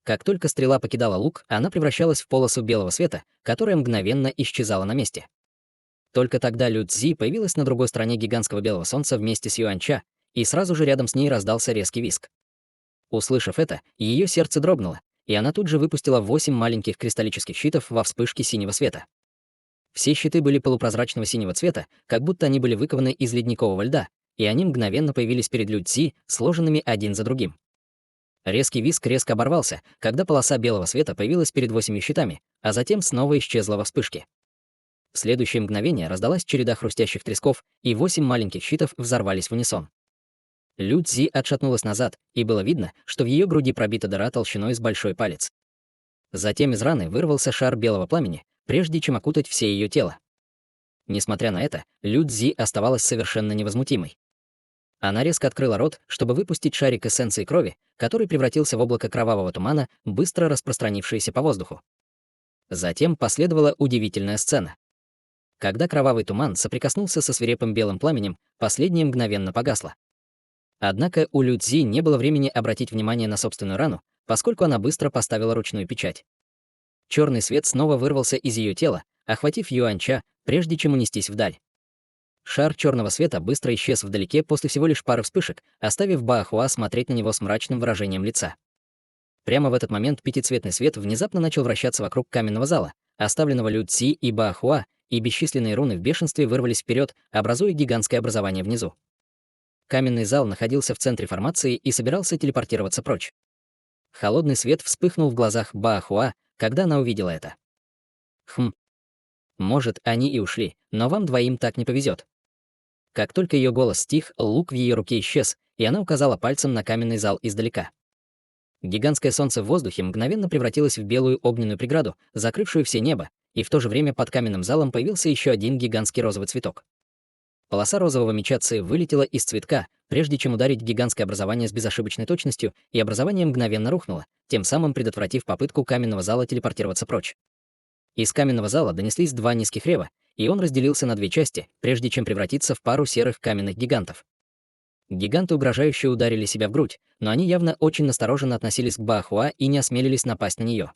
Как только стрела покидала лук, она превращалась в полосу белого света, которая мгновенно исчезала на месте. Только тогда Лю Цзи появилась на другой стороне гигантского белого солнца вместе с Юаньча, и сразу же рядом с ней раздался резкий визг. Услышав это, ее сердце дрогнуло, и она тут же выпустила 8 маленьких кристаллических щитов во вспышке синего света. Все щиты были полупрозрачного синего цвета, как будто они были выкованы из ледникового льда, и они мгновенно появились перед Лю Цзи, сложенными один за другим. Резкий визг резко оборвался, когда полоса белого света появилась перед 8 щитами, а затем снова исчезла во вспышке. В следующее мгновение раздалась череда хрустящих тресков, и 8 маленьких щитов взорвались в унисон. Лю Цзи отшатнулась назад, и было видно, что в ее груди пробита дыра толщиной с большой палец. Затем из раны вырвался шар белого пламени, прежде чем окутать все ее тело. Несмотря на это, Лю Цзи оставалась совершенно невозмутимой. Она резко открыла рот, чтобы выпустить шарик эссенции крови, который превратился в облако кровавого тумана, быстро распространившееся по воздуху. Затем последовала удивительная сцена. Когда кровавый туман соприкоснулся со свирепым белым пламенем, последнее мгновенно погасло. Однако у Лю Цзи не было времени обратить внимание на собственную рану, поскольку она быстро поставила ручную печать. Черный свет снова вырвался из ее тела, охватив Юаньча, прежде чем унестись вдаль. Шар черного света быстро исчез вдалеке после всего лишь пары вспышек, оставив Баохуа смотреть на него с мрачным выражением лица. Прямо в этот момент пятицветный свет внезапно начал вращаться вокруг каменного зала, оставленного Лю Цзи и Баохуа, и бесчисленные руны в бешенстве вырвались вперед, образуя гигантское образование внизу. Каменный зал находился в центре формации и собирался телепортироваться прочь. Холодный свет вспыхнул в глазах Баохуа, когда она увидела это. Может, они и ушли, но вам двоим так не повезет. Как только ее голос стих, лук в ее руке исчез, и она указала пальцем на каменный зал издалека. Гигантское солнце в воздухе мгновенно превратилось в белую огненную преграду, закрывшую все небо, и в то же время под каменным залом появился еще один гигантский розовый цветок. Полоса розового меча Ци вылетела из цветка, прежде чем ударить гигантское образование с безошибочной точностью, и образование мгновенно рухнуло, тем самым предотвратив попытку каменного зала телепортироваться прочь. Из каменного зала донеслись два низких рева, и он разделился на две части, прежде чем превратиться в пару серых каменных гигантов. Гиганты угрожающе ударили себя в грудь, но они явно очень настороженно относились к Баохуа и не осмелились напасть на нее.